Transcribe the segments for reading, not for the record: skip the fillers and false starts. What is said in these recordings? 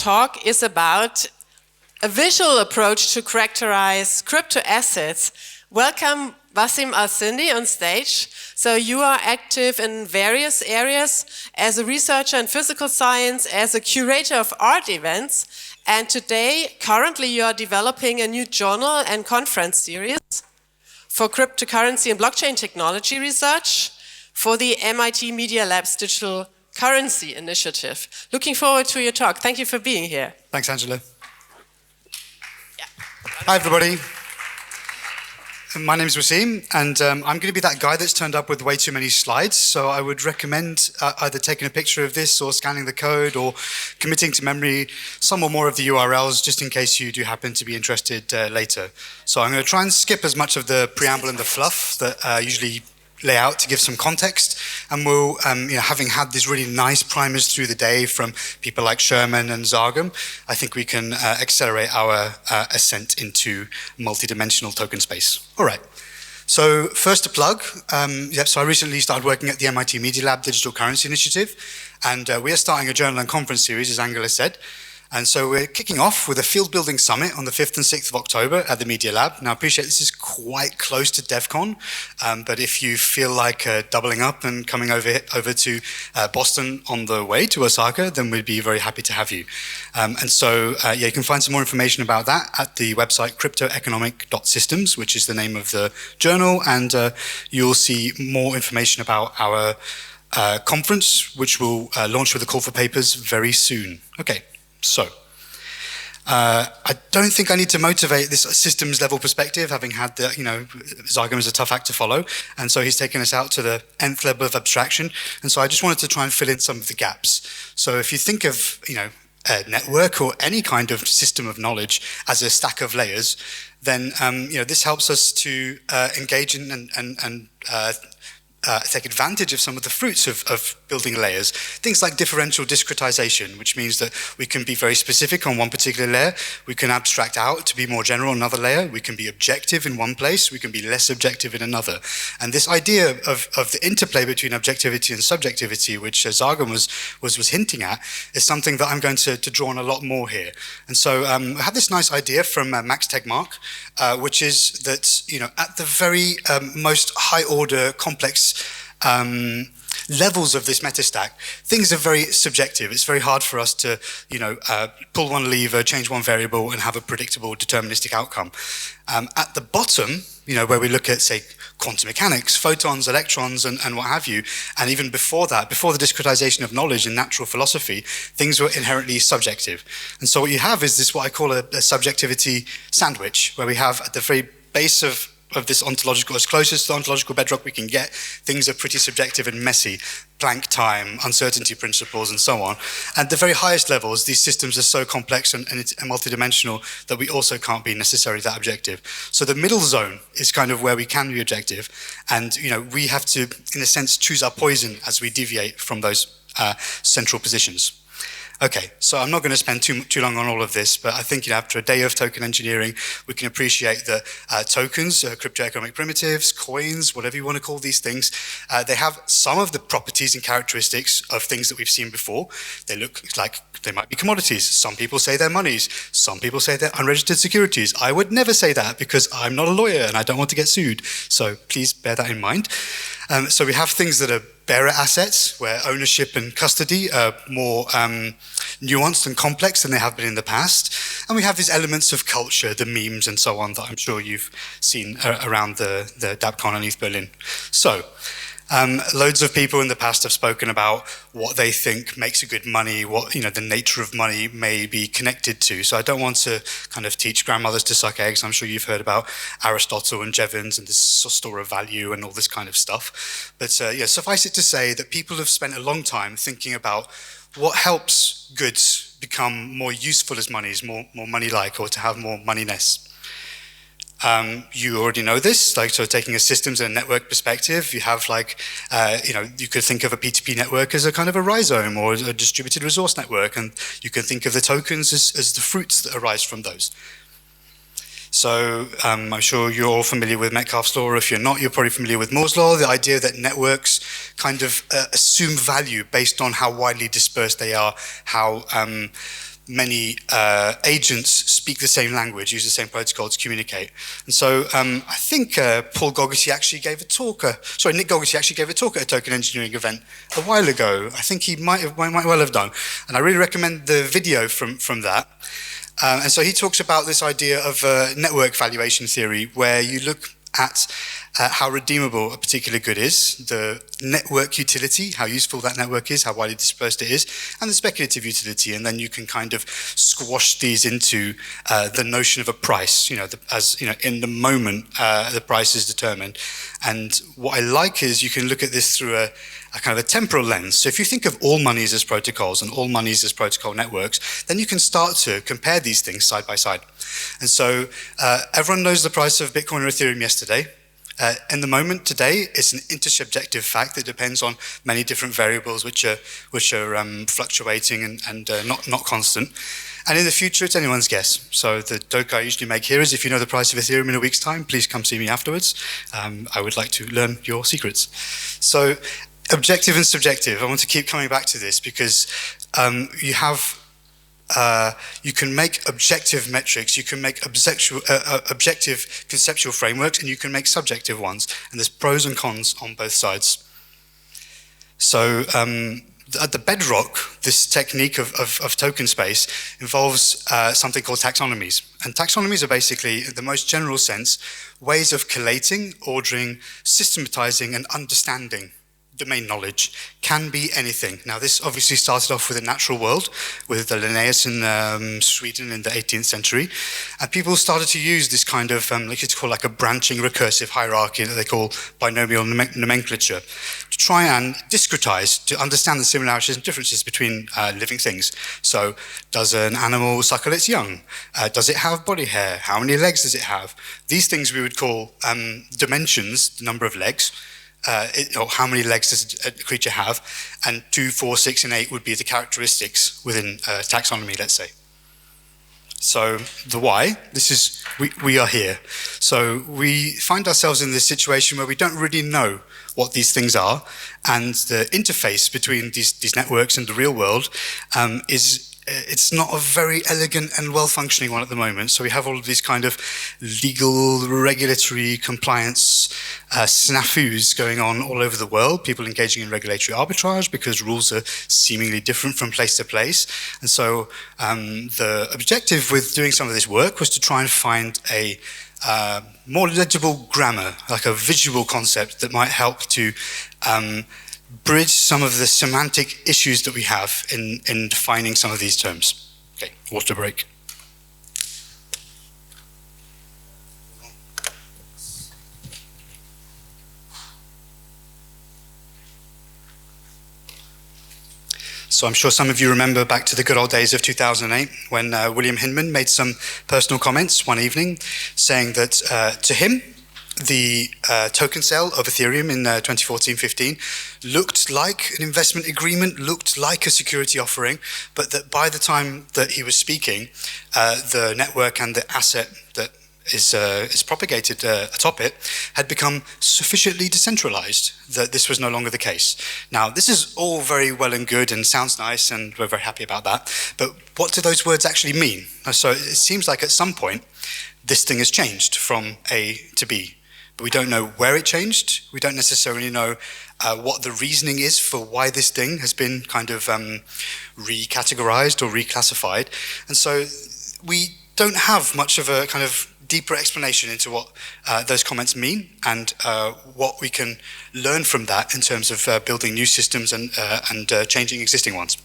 talk is about a visual approach to characterize crypto assets. Welcome Wassim Alsindi on stage. So you are active in various areas as a researcher in physical science, as a curator of art events, and today, currently you are developing a new journal and conference series for cryptocurrency and blockchain technology research for the MIT Media Lab's Digital Currency Initiative. Looking forward to your talk. Thank you for being here. Thanks, Angela. Yeah. Hi, everybody. My name is Wassim, and I'm going to be that guy that's turned up with way too many slides, so I would recommend either taking a picture of this or scanning the code or committing to memory some or more of the URLs just in case you do happen to be interested later. So I'm going to try and skip as much of the preamble and the fluff that I usually lay out to give some context, and we'll, having had these really nice primers through the day from people like Sherman and Zargham, I think we can accelerate our ascent into multi-dimensional token space. All right. So first a plug. So I recently started working at the MIT Media Lab Digital Currency Initiative, and we are starting a journal and conference series, as Angela said. And so we're kicking off with a field building summit on the 5th and 6th of October at the Media Lab. Now, I appreciate this is quite close to DevCon, but if you feel like doubling up and coming over to Boston on the way to Osaka, then we'd be very happy to have you. You can find some more information about that at the website cryptoeconomic.systems, which is the name of the journal, and you'll see more information about our conference, which will launch with a call for papers very soon. Okay. So, I don't think I need to motivate this systems level perspective, having had the, Zargham is a tough act to follow, and so he's taken us out to the nth level of abstraction, and so I just wanted to try and fill in some of the gaps. So if you think of, a network or any kind of system of knowledge as a stack of layers, then, this helps us to engage in and take advantage of some of the fruits of building layers. Things like differential discretization, which means that we can be very specific on one particular layer, we can abstract out to be more general on another layer, we can be objective in one place, we can be less objective in another. And this idea of the interplay between objectivity and subjectivity, which Zargham was hinting at, is something that I'm going to draw on a lot more here. And so I had this nice idea from Max Tegmark, which is that, at the very most high order complex levels of this metastack, things are very subjective. It's very hard for us to, pull one lever, change one variable, and have a predictable deterministic outcome. At the bottom, where we look at, say, quantum mechanics, photons, electrons, and what have you, and even before that, before the discretization of knowledge in natural philosophy, things were inherently subjective. And so what you have is this, what I call a subjectivity sandwich, where we have at the very base of this ontological, as closest to the ontological bedrock we can get, things are pretty subjective and messy. Planck time, uncertainty principles, and so on. At the very highest levels, these systems are so complex and multidimensional that we also can't be necessarily that objective. So the middle zone is kind of where we can be objective, and we have to, in a sense, choose our poison as we deviate from those central positions. Okay, so I'm not going to spend too long on all of this, but I think after a day of token engineering, we can appreciate that tokens, cryptoeconomic primitives, coins, whatever you want to call these things, they have some of the properties and characteristics of things that we've seen before. They look like they might be commodities. Some people say they're monies. Some people say they're unregistered securities. I would never say that because I'm not a lawyer and I don't want to get sued. So please bear that in mind. So we have things that are bearer assets, where ownership and custody are more nuanced and complex than they have been in the past. And we have these elements of culture, the memes and so on, that I'm sure you've seen around the DAPCon in East Berlin. So, loads of people in the past have spoken about what they think makes a good money, what the nature of money may be connected to. So I don't want to kind of teach grandmothers to suck eggs. I'm sure you've heard about Aristotle and Jevons and this store of value and all this kind of stuff. But suffice it to say that people have spent a long time thinking about what helps goods become more useful as monies, more money-like, or to have more moneyness. You already know this, so taking a systems and network perspective, you have you could think of a P2P network as a kind of a rhizome or a distributed resource network, and you can think of the tokens as the fruits that arise from those. So I'm sure you're all familiar with Metcalfe's law, or if you're not, you're probably familiar with Moore's law, the idea that networks kind of assume value based on how widely dispersed they are, how many agents speak the same language, use the same protocol to communicate. And so I think Paul Goggetti actually gave a talk, Nick Goggetti actually gave a talk at a token engineering event a while ago. I think he might well have done. And I really recommend the video from that. And so he talks about this idea of network valuation theory, where you look at how redeemable a particular good is, the network utility, how useful that network is, how widely dispersed it is, and the speculative utility, and then you can kind of squash these into the notion of a price. In the moment, the price is determined. And what I like is you can look at this through a kind of a temporal lens. So if you think of all monies as protocols and all monies as protocol networks, then you can start to compare these things side by side. And so everyone knows the price of Bitcoin or Ethereum yesterday. In the moment today, it's an intersubjective fact that depends on many different variables which are fluctuating and not constant. And in the future, it's anyone's guess. So the joke I usually make here is, if you know the price of Ethereum in a week's time, please come see me afterwards. I would like to learn your secrets. So objective and subjective. I want to keep coming back to this because you can make objective metrics, you can make objective conceptual frameworks, and you can make subjective ones. And there's pros and cons on both sides. So at the bedrock, this technique of TokenSpace involves something called taxonomies. And taxonomies are basically, in the most general sense, ways of collating, ordering, systematizing, and understanding domain knowledge. Can be anything. Now, this obviously started off with the natural world, with the Linnaeus in Sweden in the 18th century, and people started to use this kind of, it's called like a branching recursive hierarchy that they call binomial nomenclature, to try and discretize, to understand the similarities and differences between living things. So, does an animal suckle its young? Does it have body hair? How many legs does it have? These things we would call dimensions, the number of legs. Or how many legs does a creature have, and 2, 4, 6, and 8 would be the characteristics within taxonomy, let's say. So the why, this is, we are here. So we find ourselves in this situation where we don't really know what these things are, and the interface between these networks and the real world it's not a very elegant and well-functioning one at the moment. So we have all of these kind of legal, regulatory compliance snafus going on all over the world, people engaging in regulatory arbitrage because rules are seemingly different from place to place. And so the objective with doing some of this work was to try and find a more legible grammar, like a visual concept that might help to bridge some of the semantic issues that we have in defining some of these terms. Okay, water break. So I'm sure some of you remember back to the good old days of 2008 when William Hinman made some personal comments one evening saying that to him, the token sale of Ethereum in 2014-15 looked like an investment agreement, looked like a security offering, but that by the time that he was speaking, the network and the asset that is propagated atop it had become sufficiently decentralized that this was no longer the case. Now, this is all very well and good and sounds nice, and we're very happy about that, but what do those words actually mean? So it seems like at some point, this thing has changed from A to B. But we don't know where it changed. We don't necessarily know what the reasoning is for why this thing has been kind of recategorized or reclassified. And so we don't have much of a kind of deeper explanation into what those comments mean and what we can learn from that in terms of building new systems and changing existing ones.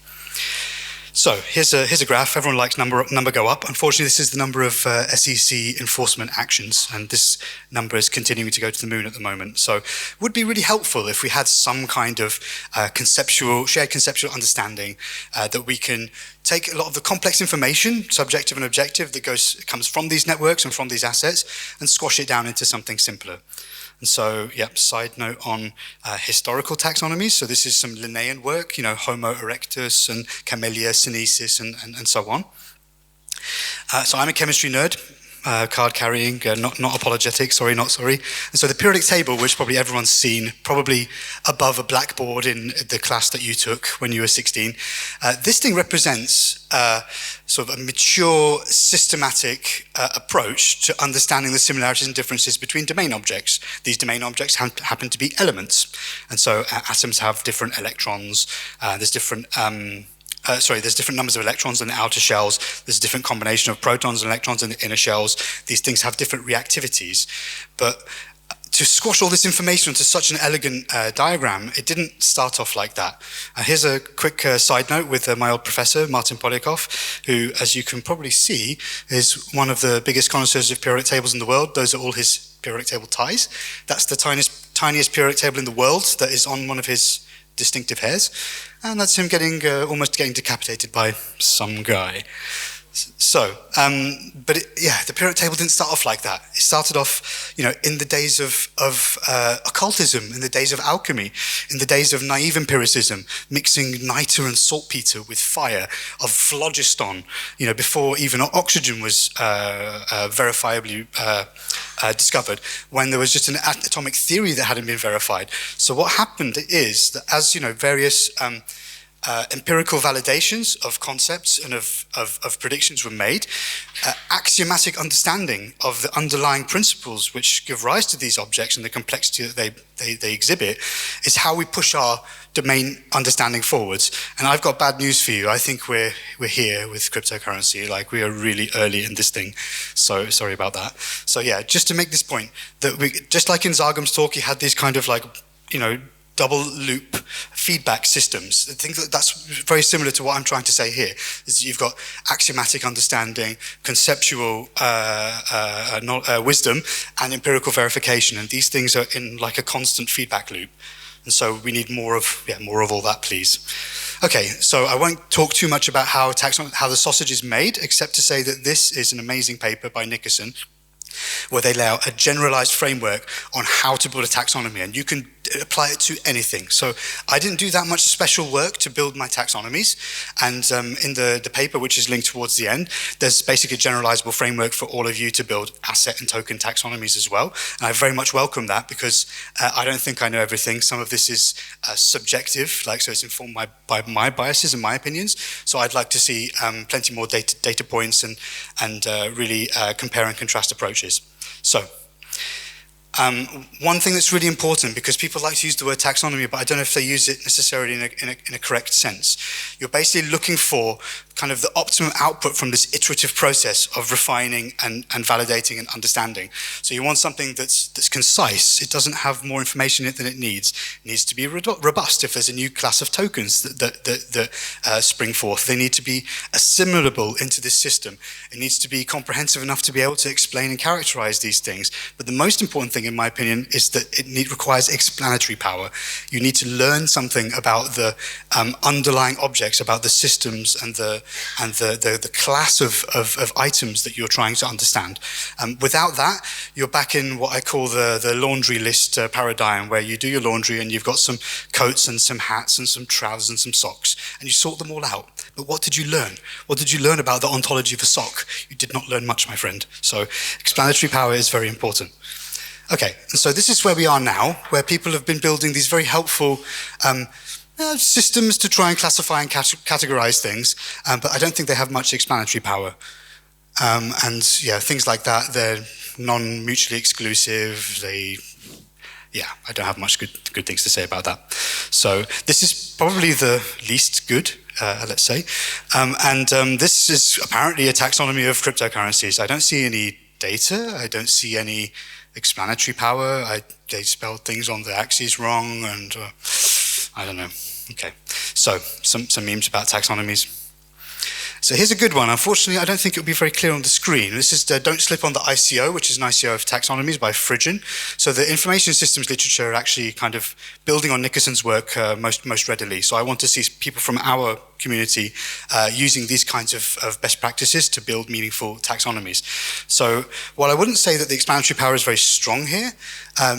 So here's a graph. Everyone likes number go up. Unfortunately, this is the number of SEC enforcement actions, and this number is continuing to go to the moon at the moment. So it would be really helpful if we had some kind of shared conceptual understanding that we can take a lot of the complex information, subjective and objective, that comes from these networks and from these assets, and squash it down into something simpler. And so, side note on historical taxonomies. So this is some Linnaean work, Homo erectus and Camellia sinensis and so on. So I'm a chemistry nerd. card carrying, not apologetic, sorry, not sorry. And so the periodic table, which probably everyone's seen, probably above a blackboard in the class that you took when you were 16, this thing represents sort of a mature, systematic approach to understanding the similarities and differences between domain objects. These domain objects happen to be elements. And so atoms have different electrons, there's different there's different numbers of electrons in the outer shells. There's a different combination of protons and electrons in the inner shells. These things have different reactivities. But to squash all this information into such an elegant diagram, it didn't start off like that. Here's a quick side note with my old professor, Martin Polyakov, who, as you can probably see, is one of the biggest connoisseurs of periodic tables in the world. Those are all his periodic table ties. That's the tiniest periodic table in the world that is on one of his distinctive hairs, and that's him almost getting decapitated by some guy. So, the periodic table didn't start off like that. It started off, in the days of occultism, in the days of alchemy, in the days of naive empiricism, mixing niter and saltpeter with fire, of phlogiston, before even oxygen was verifiably discovered, when there was just an atomic theory that hadn't been verified. So what happened is that as, various empirical validations of concepts and of predictions were made, axiomatic understanding of the underlying principles which give rise to these objects and the complexity that they exhibit is how we push our domain understanding forwards. And I've got bad news for you. I think we're here with cryptocurrency. Like, we are really early in this thing. So sorry about that. So yeah, just to make this point, that we, just like in Zagum's talk, he had these kind of double loop feedback systems. I think that's very similar to what I'm trying to say here, is that you've got axiomatic understanding, conceptual wisdom, and empirical verification, and these things are in like a constant feedback loop. And so we need more of all that, please. Okay, so I won't talk too much about how the sausage is made, except to say that this is an amazing paper by Nickerson, where they lay out a generalized framework on how to build a taxonomy, and you can apply it to anything. So I didn't do that much special work to build my taxonomies, and in the paper, which is linked towards the end, there's basically a generalizable framework for all of you to build asset and token taxonomies as well. And I very much welcome that, because I don't think I know everything. Some of this is subjective, so it's informed by my biases and my opinions. So I'd like to see plenty more data points and really compare and contrast approaches. So, one thing that's really important, because people like to use the word taxonomy, but I don't know if they use it necessarily in a correct sense. You're basically looking for kind of the optimum output from this iterative process of refining and validating and understanding. So you want something that's concise. It doesn't have more information in it than it needs. It needs to be robust. If there's a new class of tokens that spring forth, they need to be assimilable into this system. It needs to be comprehensive enough to be able to explain and characterize these things. But the most important thing, in my opinion, is that it requires explanatory power. You need to learn something about the underlying objects, about the systems and the class of items that you're trying to understand. Without that, you're back in what I call the laundry list paradigm, where you do your laundry and you've got some coats and some hats and some trousers and some socks, and you sort them all out. But what did you learn? What did you learn about the ontology of a sock? You did not learn much, my friend. So explanatory power is very important. Okay, and so this is where we are now, where people have been building these very helpful systems to try and classify and categorize things, but I don't think they have much explanatory power. And yeah, things like that, they're non-mutually exclusive. I don't have much good things to say about that. So this is probably the least good, let's say. This is apparently a taxonomy of cryptocurrencies. I don't see any data. I don't see any explanatory power. They spelled things on the axes wrong, and I don't know. Okay, so some memes about taxonomies. So here's a good one. Unfortunately, I don't think it'll be very clear on the screen. This is Don't Slip on the ICO, which is an ICO of taxonomies by Phrygian. So the information systems literature are actually kind of building on Nickerson's work most readily. So I want to see people from our community using these kinds of best practices to build meaningful taxonomies. So while I wouldn't say that the explanatory power is very strong here,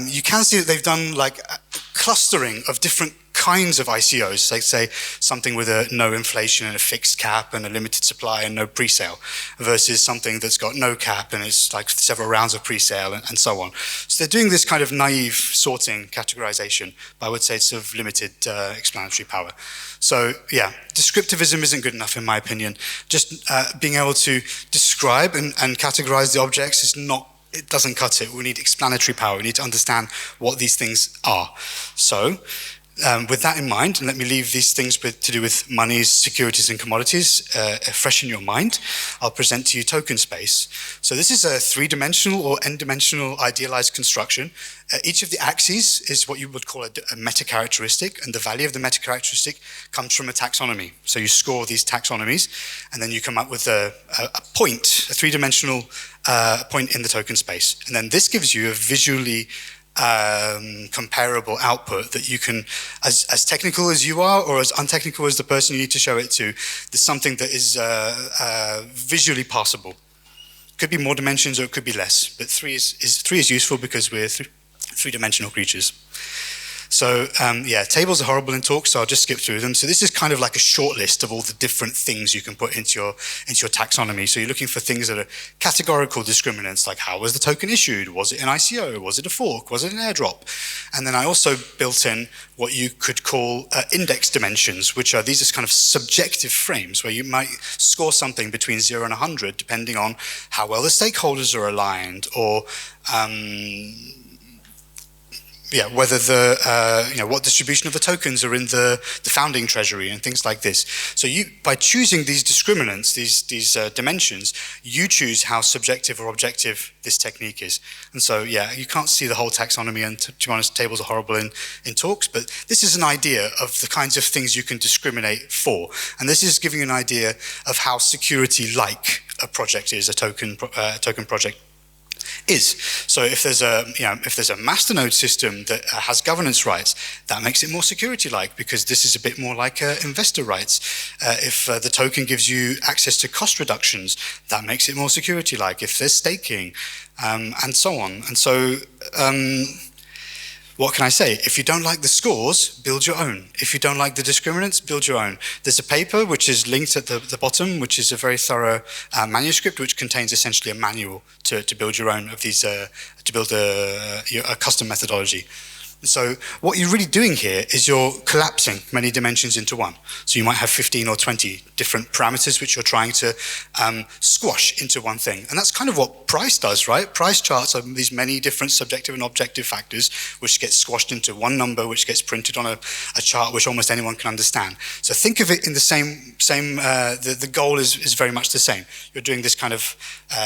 you can see that they've done like a clustering of different kinds of ICOs, like say something with a no inflation and a fixed cap and a limited supply and no pre-sale, versus something that's got no cap and it's like several rounds of pre-sale and so on. So they're doing this kind of naive sorting, categorization, but I would say it's of limited explanatory power. So yeah, descriptivism isn't good enough in my opinion. Just being able to describe and categorize the objects is not, it doesn't cut it. We need explanatory power. We need to understand what these things are. So with that in mind, and let me leave these things to do with monies, securities, and commodities fresh in your mind, I'll present to you TokenSpace. So this is a three-dimensional or n-dimensional idealized construction. Each of the axes is what you would call a meta-characteristic, and the value of the meta-characteristic comes from a taxonomy. So you score these taxonomies, and then you come up with a point, a three-dimensional point in the token space. And then this gives you a visually comparable output that you can, as technical as you are or as untechnical as the person you need to show it to, there's something that is visually passable. Could be more dimensions or it could be less, but three is useful because we're three-dimensional creatures. So yeah, tables are horrible in talk, so I'll just skip through them. So this is kind of like a short list of all the different things you can put into your taxonomy. So you're looking for things that are categorical discriminants, like how was the token issued? Was it an ICO? Was it a fork? Was it an airdrop? And then I also built in what you could call index dimensions, which are, these are kind of subjective frames where you might score something between 0 and 100, depending on how well the stakeholders are aligned, or yeah, whether the what distribution of the tokens are in the founding treasury and things like this. So you, by choosing these discriminants, these dimensions, you choose how subjective or objective this technique is. And so yeah, you can't see the whole taxonomy, and to be honest, tables are horrible in talks, but this is an idea of the kinds of things you can discriminate for. And this is giving you an idea of how security-like a project is, a token project is. So if there's a masternode system that has governance rights, that makes it more security-like, because this is a bit more like investor rights. If the token gives you access to cost reductions, that makes it more security-like. If there's staking, and so on. And so what can I say? If you don't like the scores, build your own. If you don't like the discriminants, build your own. There's a paper which is linked at the bottom, which is a very thorough manuscript, which contains essentially a manual to build your own of these, to build a custom methodology. So what you're really doing here is you're collapsing many dimensions into one. So you might have 15 or 20 different parameters which you're trying to squash into one thing. And that's kind of what price does, right? Price charts are these many different subjective and objective factors which get squashed into one number, which gets printed on a chart which almost anyone can understand. So think of it in the same the goal is very much the same. You're doing this kind of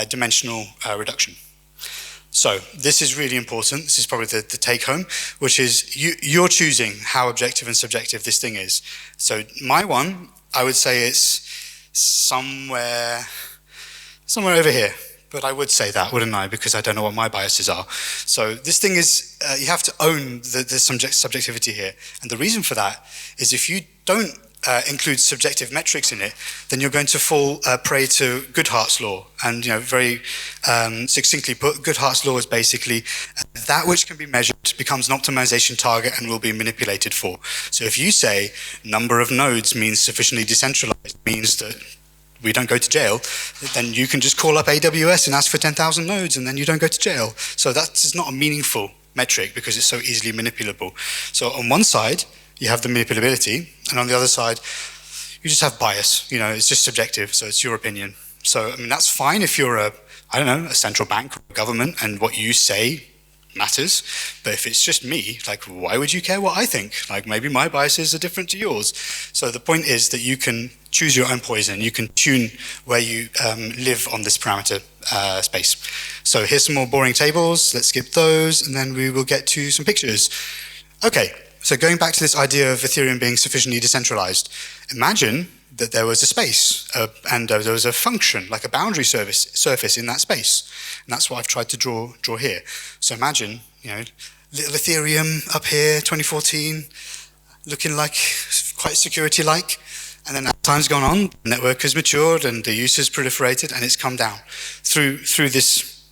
dimensional reduction. So this is really important. This is probably the take home, which is you're choosing how objective and subjective this thing is. So my one, I would say it's somewhere over here. But I would say that, wouldn't I? Because I don't know what my biases are. So this thing is, you have to own the subjectivity here. And the reason for that is if you don't include subjective metrics in it, then you're going to fall prey to Goodhart's law. And very succinctly put, Goodhart's law is basically that which can be measured becomes an optimization target and will be manipulated for. So if you say number of nodes means sufficiently decentralized, means that we don't go to jail, then you can just call up AWS and ask for 10,000 nodes and then you don't go to jail. So that is not a meaningful metric because it's so easily manipulable. So on one side, you have the manipulability, and on the other side, you just have bias. It's just subjective, so it's your opinion. So, I mean, that's fine if you're a central bank or a government, and what you say matters. But if it's just me, like, why would you care what I think? Like, maybe my biases are different to yours. So the point is that you can choose your own poison. You can tune where you live on this parameter space. So here's some more boring tables. Let's skip those, and then we will get to some pictures. Okay. So going back to this idea of Ethereum being sufficiently decentralized, imagine that there was a space and there was a function, like a boundary surface in that space. And that's what I've tried to draw here. So imagine, little Ethereum up here, 2014, looking like quite security-like. And then as time's gone on, the network has matured and the use has proliferated and it's come down through this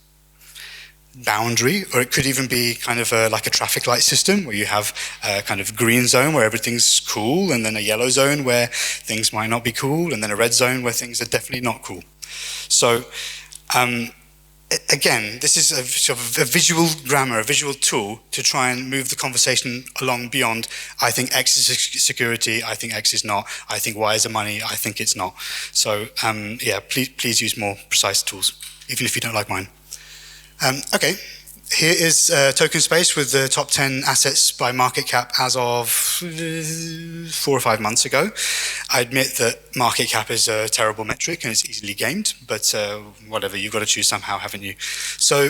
boundary, or it could even be kind of like a traffic light system where you have a kind of green zone where everything's cool, and then a yellow zone where things might not be cool, and then a red zone where things are definitely not cool. So again, this is a sort of a visual grammar, a visual tool to try and move the conversation along beyond, I think X is security, I think X is not, I think Y is a money, I think it's not. So yeah, please use more precise tools, even if you don't like mine. Okay, here is TokenSpace with the top 10 assets by market cap as of 4 or 5 months ago. I admit that market cap is a terrible metric and it's easily gamed, but whatever, you've got to choose somehow, haven't you? So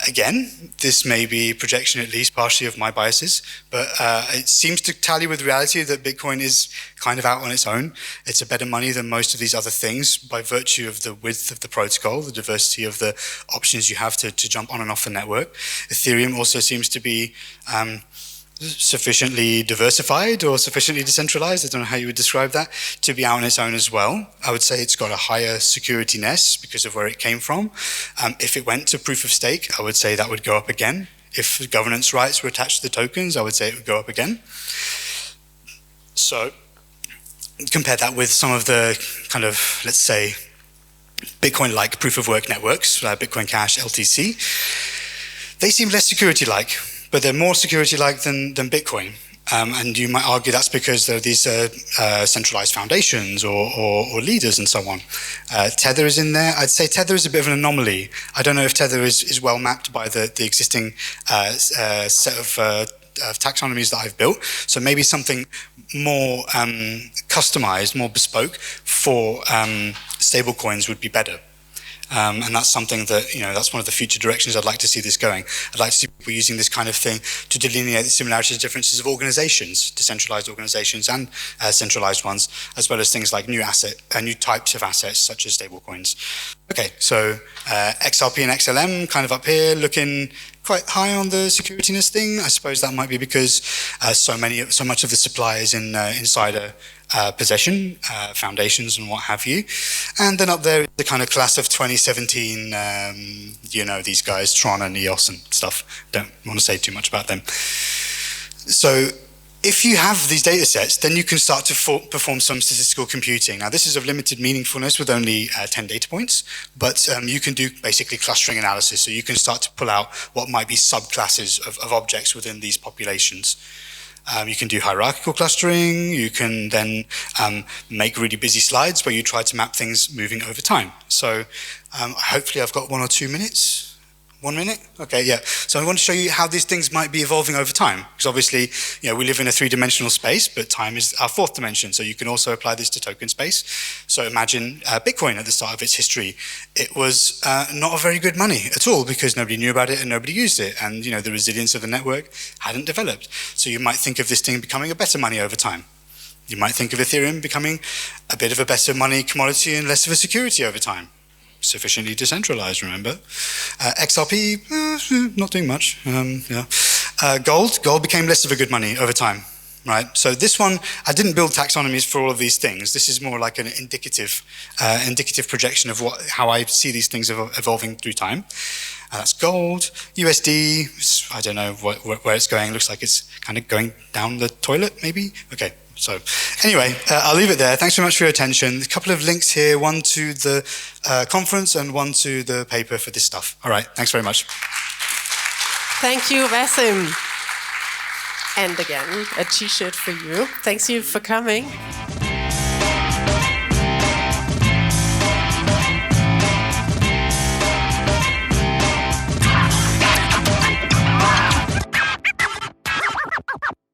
again, this may be projection at least partially of my biases, but it seems to tally with reality that Bitcoin is kind of out on its own. It's a better money than most of these other things by virtue of the width of the protocol, the diversity of the options you have to jump on and off the network. Ethereum also seems to be sufficiently diversified or sufficiently decentralized, I don't know how you would describe that, to be out on its own as well. I would say it's got a higher securityness because of where it came from. If it went to proof of stake, I would say that would go up again. If governance rights were attached to the tokens, I would say it would go up again. So compare that with some of the kind of, let's say, Bitcoin-like proof-of-work networks, Bitcoin Cash, LTC. They seem less security-like, but they're more security-like than Bitcoin. And you might argue that's because there are these centralized foundations or leaders and so on. Tether is in there. I'd say Tether is a bit of an anomaly. I don't know if Tether is well mapped by the existing set of taxonomies that I've built. So maybe something more customized, more bespoke for stablecoins would be better. And that's something that, that's one of the future directions I'd like to see this going. I'd like to see people using this kind of thing to delineate the similarities and differences of organizations, decentralized organizations and centralized ones, as well as things like new types of assets, such as stablecoins. Okay, so XRP and XLM kind of up here, looking quite high on the securityness thing. I suppose that might be because so much of the supply is in insider possession, foundations and what have you. And then up there is the kind of class of 2017, these guys, Tron and EOS and stuff. Don't want to say too much about them. So if you have these data sets, then you can start to perform some statistical computing. Now, this is of limited meaningfulness with only 10 data points, but you can do basically clustering analysis. So you can start to pull out what might be subclasses of objects within these populations. You can do hierarchical clustering. You can then make really busy slides where you try to map things moving over time. So hopefully I've got 1 or 2 minutes. 1 minute? Okay, yeah. So I want to show you how these things might be evolving over time. Because obviously, we live in a 3-dimensional space, but time is our 4th dimension. So you can also apply this to TokenSpace. So imagine Bitcoin at the start of its history. It was not a very good money at all because nobody knew about it and nobody used it. And, the resilience of the network hadn't developed. So you might think of this thing becoming a better money over time. You might think of Ethereum becoming a bit of a better money commodity and less of a security over time. Sufficiently decentralized, remember. XRP, not doing much. Gold became less of a good money over time, right? So this one, I didn't build taxonomies for all of these things. This is more like an indicative projection of how I see these things evolving through time. That's gold. USD, I don't know where it's going. Looks like it's kind of going down the toilet, maybe? Okay. So anyway, I'll leave it there. Thanks very much for your attention. A couple of links here, one to the conference and one to the paper for this stuff. All right, thanks very much. Thank you, Wassim. And again, a t-shirt for you. Thanks you for coming.